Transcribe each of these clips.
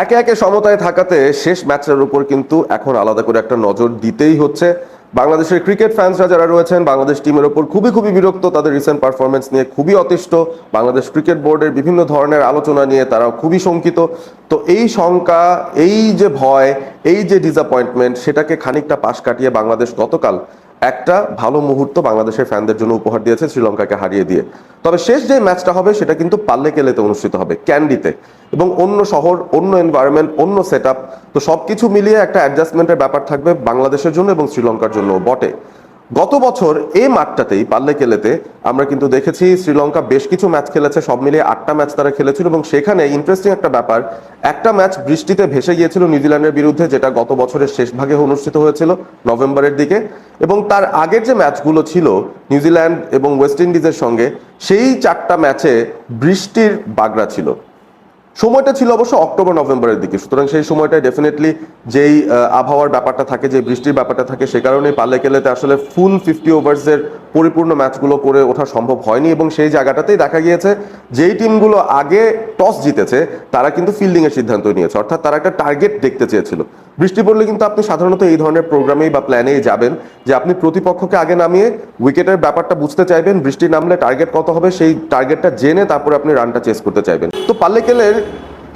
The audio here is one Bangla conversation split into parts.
একে একে সমতায় থাকাতে শেষ ম্যাচের উপর কিন্তু এখন আলাদা করে একটা নজর দিতেই হচ্ছে। বাংলাদেশের ক্রিকেট ফ্যান্সরা যারা রয়েছেন বাংলাদেশ টিমের ওপর খুবই খুবই বিরক্ত, তাদের রিসেন্ট পারফরমেন্স নিয়ে খুবই অতিষ্ঠ। বাংলাদেশ ক্রিকেট বোর্ডের বিভিন্ন ধরনের আলোচনা নিয়ে তারা খুবই শঙ্কিত। তো এই শঙ্কা, এই যে ভয়, এই যে ডিসঅ্যাপয়েন্টমেন্ট, সেটাকে খানিকটা পাশ কাটিয়ে বাংলাদেশ গতকাল একটা ভালো মুহূর্ত বাংলাদেশের ফ্যানদের জন্য উপহার দিয়েছে শ্রীলঙ্কাকে হারিয়ে দিয়ে। তবে শেষ যে ম্যাচটা হবে সেটা কিন্তু পাল্লেকেলেতে অনুষ্ঠিত হবে, ক্যান্ডিতে, এবং অন্য শহর, অন্য এনভায়রনমেন্ট, অন্য সেট আপ। তো সবকিছু মিলিয়ে একটা অ্যাডজাস্টমেন্টের ব্যাপার থাকবে বাংলাদেশের জন্য এবং শ্রীলঙ্কার জন্য বটে। গত বছর এই মাঠটাতেই পাল্লেকেলেতে আমরা কিন্তু দেখেছি শ্রীলঙ্কা বেশ কিছু ম্যাচ খেলেছে, সব মিলিয়ে 8টা ম্যাচ তারা খেলেছিল, এবং সেখানে ইন্টারেস্টিং একটা ব্যাপার, একটা ম্যাচ বৃষ্টিতে ভেসে গিয়েছিল নিউজিল্যান্ডের বিরুদ্ধে, যেটা গত বছরের শেষ ভাগে অনুষ্ঠিত হয়েছিল নভেম্বরের দিকে। এবং তার আগের যে ম্যাচগুলো ছিল নিউজিল্যান্ড এবং ওয়েস্ট ইন্ডিজের সঙ্গে, সেই 4টা ম্যাচে বৃষ্টির বাগড়া ছিল। সময়টা ছিল অবশ্য অক্টোবর নভেম্বরের দিকে, সুতরাং সেই সময়টায় ডেফিনেটলি যেই আবহাওয়ার ব্যাপারটা থাকে, যে বৃষ্টির ব্যাপারটা থাকে, সে কারণে পাল্লেকেলেতে আসলে ফুল 50 ওভার্সের পরিপূর্ণ ম্যাচগুলো করে ওঠা সম্ভব হয়নি। এবং সেই জায়গাটাতেই দেখা গিয়েছে যেই টিমগুলো আগে টস জিতেছে তারা কিন্তু ফিল্ডিংয়ের সিদ্ধান্ত নিয়েছে, অর্থাৎ তারা একটা টার্গেট দেখতে চেয়েছিল। বৃষ্টি পড়লে কিন্তু আপনি সাধারণত এই ধরনের প্রোগ্রামেই বা প্ল্যানেই যাবেন যে আপনি প্রতিপক্ষকে আগে নামিয়ে উইকেটের ব্যাপারটা বুঝতে চাইবেন, বৃষ্টি নামলে টার্গেট কত হবে সেই টার্গেটটা জেনে তারপরে আপনি রানটা চেস করতে চাইবেন। তো পাল্লেকেলের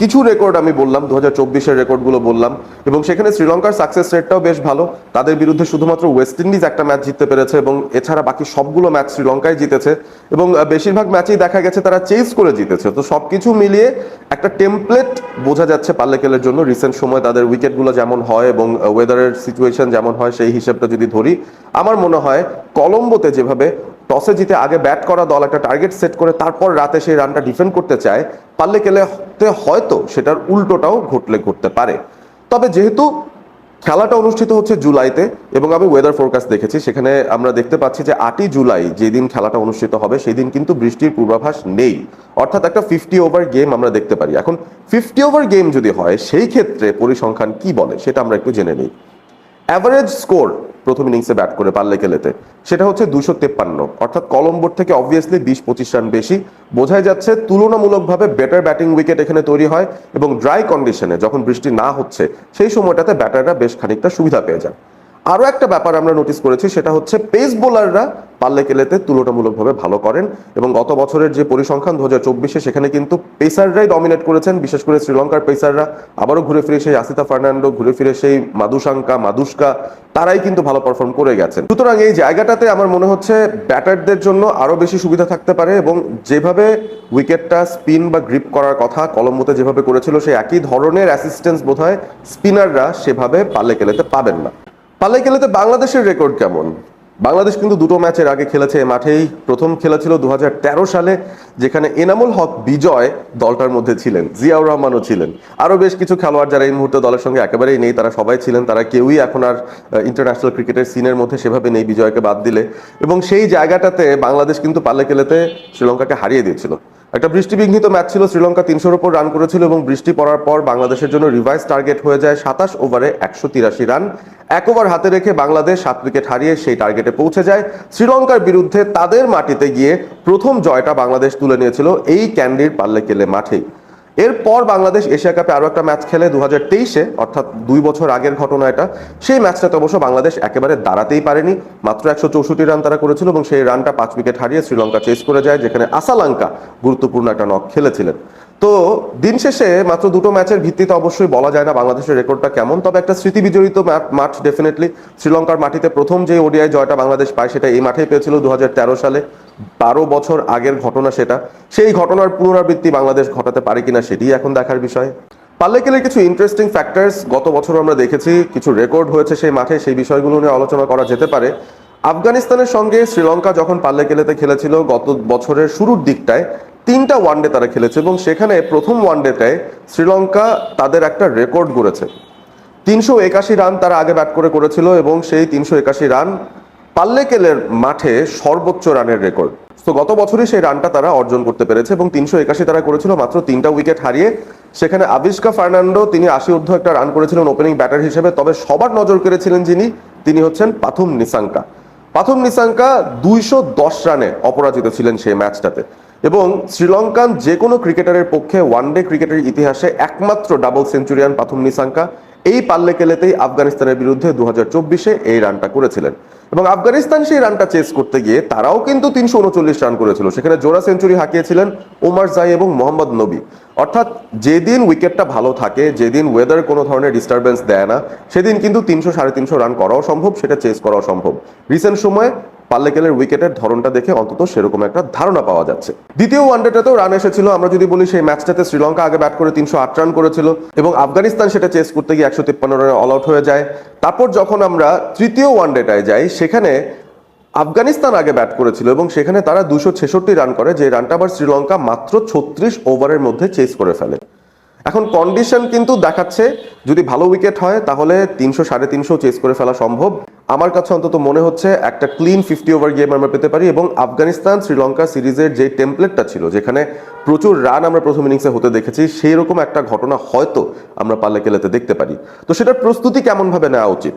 কিছু রেকর্ড আমি বললাম, 2024-এর রেকর্ডগুলো বললাম, এবং সেখানে শ্রীলঙ্কার সাকসেস রেটটাও বেশ ভালো। তাদের বিরুদ্ধে শুধুমাত্র ওয়েস্ট ইন্ডিজ একটা ম্যাচ জিততে পেরেছে, এবং এছাড়া বাকি সবগুলো ম্যাচ শ্রীলঙ্কায় জিতেছে, এবং বেশিরভাগ ম্যাচেই দেখা গেছে তারা চেস করে জিতেছে। তো সবকিছু মিলিয়ে একটা টেমপ্লেট বোঝা যাচ্ছে পাল্লেকেলের জন্য। রিসেন্ট সময় তাদের উইকেটগুলো যেমন হয় এবং ওয়েদারের সিচুয়েশন যেমন হয়, সেই হিসেবটা যদি ধরি, আমার মনে হয় কলম্বোতে যেভাবে টসে জিতে আগে ব্যাট করা দল একটা টার্গেট সেট করে তারপর রাতে সেই রানটা ডিফেন্ড করতে চায়, পাল্লেকেলেতে হয়তো সেটার উল্টোটাও ঘটতে পারে। তবে যেহেতু খেলাটা অনুষ্ঠিত হচ্ছে জুলাইতে, এবং আমি ওয়েদার ফোরকাস্ট দেখেছি, সেখানে আমরা দেখতে পাচ্ছি যে 8ই জুলাই যেদিন খেলাটা অনুষ্ঠিত হবে সেই দিন কিন্তু বৃষ্টির পূর্বাভাস নেই, অর্থাৎ একটা 50 ওভার গেম আমরা দেখতে পারি। এখন 50 ওভার গেম যদি হয় সেই ক্ষেত্রে পরিসংখ্যান কি বলে সেটা আমরা একটু জেনে নিই। অ্যাভারেজ স্কোর প্রথম ইনিংসে ব্যাট করে পাল্লেকেলেতে সেটা হচ্ছে 253, অর্থাৎ কলম্বোর থেকে অবভিয়াসলি 20-25 রান বেশি। বোঝাই যাচ্ছে তুলনামূলকভাবে বেটার ব্যাটিং উইকেট এখানে তৈরি হয়, এবং ড্রাই কন্ডিশনে যখন বৃষ্টি না হচ্ছে সেই সময়টাতে ব্যাটাররা বেশ খানিকটা সুবিধা পেয়ে যায়। আরও একটা ব্যাপার আমরা নোটিস করেছি, সেটা হচ্ছে পেস বোলাররা পাল্লেকেলেতে তুলনামূলকভাবে ভালো করেন, এবং গত বছরের যে পরিসংখ্যান 2024-এ সেখানে কিন্তু পেসাররাই ডমিনেট করেছেন, বিশেষ করে শ্রীলঙ্কার পেসাররা। আবারও ঘুরে ফিরে সেই আসিতা ফার্নান্ডো, ঘুরে ফিরে সেই মাদুস্কা, তারাই কিন্তু ভালো পারফর্ম করে গেছেন। সুতরাং এই জায়গাটাতে আমার মনে হচ্ছে ব্যাটারদের জন্য আরো বেশি সুবিধা থাকতে পারে, এবং যেভাবে উইকেটটা স্পিন বা গ্রিপ করার কথা কলম্বোতে যেভাবে করেছিল, সেই একই ধরনের অ্যাসিস্ট্যান্স বোধহয় স্পিনাররা সেভাবে পাল্লেকেলেতে পাবেন না। পাল্লেকেলেতে বাংলাদেশের রেকর্ড কেমন? বাংলাদেশ কিন্তু দুটো ম্যাচের আগে খেলেছে এ মাঠেই। প্রথম খেলেছিল 2013 সালে, যেখানে এনামুল হক বিজয় দলটার মধ্যে ছিলেন, জিয়াউর রহমানও ছিলেন, আরও বেশ কিছু খেলোয়াড় যারা এই মুহূর্তে দলের সঙ্গে একেবারেই নেই, তারা সবাই ছিলেন। তারা কেউই এখন আর ইন্টারন্যাশনাল ক্রিকেটের সিনের মধ্যে সেভাবে নেই বিজয়কে বাদ দিলে। এবং সেই জায়গাটাতে বাংলাদেশ কিন্তু পাল্লেকেলেতে শ্রীলঙ্কাকে হারিয়ে দিয়েছিল। একটা বৃষ্টিবিঘ্নিত ম্যাচ ছিল, শ্রীলঙ্কা 300-র উপর রান করেছিল, এবং বৃষ্টি পড়ার পর বাংলাদেশের জন্য রিভাইস টার্গেট হয়ে যায় 27 ওভারে 183 রান। 1 ওভার হাতে রেখে বাংলাদেশ 7 উইকেট হারিয়ে সেই টার্গেটে পৌঁছে যায়। শ্রীলঙ্কার বিরুদ্ধে তাদের মাটিতে গিয়ে প্রথম জয়টা বাংলাদেশ তুলে নিয়েছিল এই ক্যান্ডির পাল্লেকেলে মাঠেই। এরপর বাংলাদেশ এশিয়া কাপে আরো একটা ম্যাচ খেলে 2023-এ, অর্থাৎ 2 বছর আগের ঘটনা এটা। সেই ম্যাচটাতে অবশ্য বাংলাদেশ একেবারে দাঁড়াতেই পারেনি, মাত্র 164 রান তারা করেছিল, এবং সেই রানটা 5 উইকেট হারিয়ে শ্রীলঙ্কা চেস করে যায়, যেখানে আসালাঙ্কা গুরুত্বপূর্ণ একটা নক খেলেছিলেন। তো দিন শেষে মাত্র দুটো ম্যাচের ভিত্তিতে অবশ্যই বলা যায় না বাংলাদেশের রেকর্ডটা কেমন, তবে একটা স্মৃতি বিজড়িত মাঠ ডেফিনেটলি। শ্রীলঙ্কার মাটিতে প্রথম যে ওডিআই জয়টা বাংলাদেশ পায় সেটা এই মাঠেই পেয়েছিল 2013 সালে, 12 বছর আগের ঘটনা সেটা। সেই ঘটনার পুনরাবৃত্তি বাংলাদেশ ঘটাতে পারে কিনা সেটি এখন দেখার বিষয়। পাল্লেকেলের কিছু ইন্টারেস্টিং ফ্যাক্টরস গত বছর আমরা দেখেছি, কিছু রেকর্ড হয়েছে সেই মাঠে, সেই বিষয়গুলো নিয়ে আলোচনা করা যেতে পারে। আফগানিস্তানের সঙ্গে শ্রীলঙ্কা যখন পাল্লেকেলেতে খেলেছিল গত বছরের শুরুর দিকটায়, 3টা ওয়ানডে তারা খেলেছে, এবং সেখানে প্রথম ওয়ানডেটায় শ্রীলঙ্কা তাদের একটা রেকর্ড গড়েছে। 381 রান তারা আগে ব্যাট করেছিল, এবং সেই 381 রান পাল্লেকেলের মাঠে সর্বোচ্চ রানের রেকর্ড। তো গত বছরই সেই রানটা তারা অর্জন করতে পেরেছে, এবং 381 তারা করেছিল মাত্র 3টা উইকেট হারিয়ে। সেখানে আবিষ্কা ফার্নান্ডো, তিনি 80 ঊর্ধ্ব একটা রান করেছিলেন ওপেনিং ব্যাটার হিসেবে, তবে সবার নজর কেড়েছিলেন তিনি হচ্ছেন পাথুম নিসাঙ্কা। 210 রানে অপরাজিত ছিলেন সেই ম্যাচটাতে। এবং শ্রীলঙ্কান যে কোনো ক্রিকেটারের পক্ষে ওয়ানডে ক্রিকেটের ইতিহাসে একমাত্র ডাবল সেঞ্চুরিয়ান পাথুম নিসাঙ্কা এই পাল্লেকেলেতেই আফগানিস্তানের বিরুদ্ধে 2024-এ এই রানটা করেছিলেন। এবং আফগানিস্তান সেই রানটা চেস করতে গিয়ে তারাও কিন্তু 339 রান করেছিল, সেখানে জোড়া সেঞ্চুরি হাঁকিয়েছিলেন ওমর জাই এবং মোহাম্মদ নবী। অর্থাৎ যেদিন উইকেটটা ভালো থাকে, যেদিন ওয়েদার কোনো ধরনের ডিস্টারবেন্স দেয় না, সেদিন কিন্তু 300-350 রান করাও সম্ভব, সেটা চেস করাও সম্ভব। রিসেন্ট সময়ে পাল্লেকেলের উইকেটের ধরনটা দেখে অন্তত সেরকম একটা ধারণা পাওয়া যাচ্ছে। দ্বিতীয় ওয়ানডেটাতেও রান এসেছিল, আমরা যদি বলি সেই ম্যাচটাতে শ্রীলঙ্কা আগে ব্যাট করে 308 রান করেছিল এবং আফগানিস্তান সেটা চেস করতে গিয়ে 153 রানে অল আউট হয়ে যায়। তারপর যখন আমরা তৃতীয় ওয়ানডেটায় যাই, সেখানে আফগানিস্তান আগে ব্যাট করেছিল এবং সেখানে তারা 266 রান করে, যে রানটা আবার শ্রীলঙ্কা মাত্র 36 ওভারের মধ্যে চেস করে ফেলে। এখন কন্ডিশন কিন্তু দেখাচ্ছে যদি ভালো উইকেট হয় তাহলে 300-350 চেস করে ফেলা সম্ভব। আমার কাছে অন্তত মনে হচ্ছে একটা ক্লিন 50 ওভার গেম আমরা পেতে পারি এবং আফগানিস্তান শ্রীলঙ্কা সিরিজের যে টেমপ্লেটটা ছিল, যেখানে প্রচুর রান আমরা প্রথম ইনিংসে হতে দেখেছি, সেই রকম একটা ঘটনা হয়তো আমরা পাল্লেকেলেতে দেখতে পারি। তো সেটার প্রস্তুতি কেমন ভাবে নেওয়া উচিত?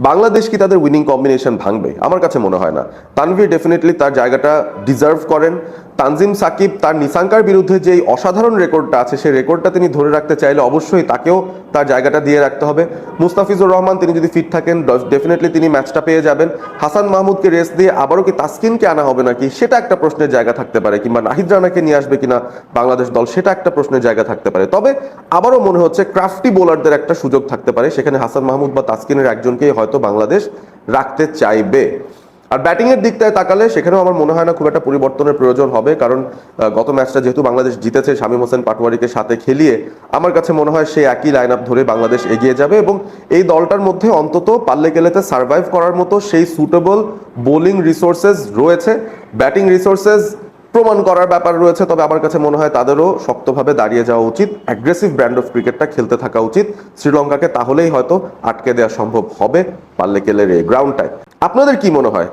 বাংলাদেশ কি তাদের উইনিং কম্বিনেশন ভাঙবে? আমার কাছে মনে হয় না। তানভীর ডেফিনেটলি তার জায়গাটা ডিজার্ভ করেন। তানজিম সাকিব তার নিসাঙ্কার বিরুদ্ধে যে অসাধারণ রেকর্ডটা আছে, সেই রেকর্ডটা তিনি ধরে রাখতে চাইলে অবশ্যই তাকেও তার জায়গাটা দিয়ে রাখতে হবে। মুস্তাফিজুর রহমান তিনি যদি ফিট থাকেন ডেফিনেটলি তিনি ম্যাচটা পেয়ে যাবেন। হাসান মাহমুদকে রেস্ট দিয়ে আবারও কি তাসকিনকে আনা হবে নাকি, সেটা একটা প্রশ্নের জায়গা থাকতে পারে, কিংবা নাহিদ রানাকে নিয়ে আসবে কিনা বাংলাদেশ দল, সেটা একটা প্রশ্নের জায়গা থাকতে পারে। তবে আবারও মনে হচ্ছে ক্রাফটি বোলারদের একটা সুযোগ থাকতে পারে, সেখানে হাসান মাহমুদ বা তাসকিনের একজনকেই হয়তো বাংলাদেশ রাখতে চাইবে। আর ব্যাটিং এর দিকটায় তাকালে সেখানেও আমার মনে হয় না খুব একটা পরিবর্তনের প্রয়োজন হবে, কারণ গত ম্যাচটা যেহেতু বাংলাদেশ জিতেছে শামীম হোসেন পাটোয়ারিকে সাথে খেলিয়ে, আমার কাছে মনে হয় সেই একই লাইন আপ ধরে বাংলাদেশ এগিয়ে যাবে এবং এই দলটার মধ্যে অন্তত পাল্লেকেলেতে সার্ভাইভ করার মতো সেই সুটেবল বোলিং রিসোর্সেস রয়েছে, ব্যাটিং রিসোর্সেস প্রমাণ করার ব্যাপার রয়েছে। তবে আমার কাছে মনে হয় তাদেরও শক্তভাবে দাঁড়িয়ে যাওয়া উচিত, অ্যাগ্রেসিভ ব্র্যান্ড অফ ক্রিকেটটা খেলতে থাকা উচিত শ্রীলঙ্কাকে, তাহলেই হয়তো আটকে দেওয়া সম্ভব হবে পাল্লেকেলের এই গ্রাউন্ডটায়। আপনাদের কি মনে হয়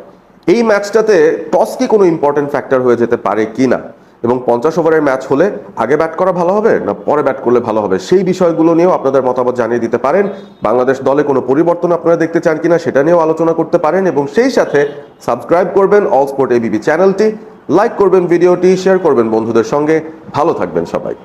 এই ম্যাচটাতে টস কি কোনো ইম্পর্টেন্ট ফ্যাক্টর হয়ে যেতে পারে কিনা, এবং 50 ওভারের ম্যাচ হলে আগে ব্যাট করা ভালো হবে না পরে ব্যাট করলে ভালো হবে, সেই বিষয়গুলো নিয়েও আপনাদের মতামত জানিয়ে দিতে পারেন। বাংলাদেশ দলে কোনো পরিবর্তন আপনারা দেখতে চান কিনা সেটা নিয়েও আলোচনা করতে পারেন এবং সেই সাথে সাবস্ক্রাইব করবেন অল স্পোর্ট এবিবি চ্যানেলটি, লাইক করবেন ভিডিওটি, শেয়ার করবেন বন্ধুদের সঙ্গে। ভালো থাকবেন সবাই।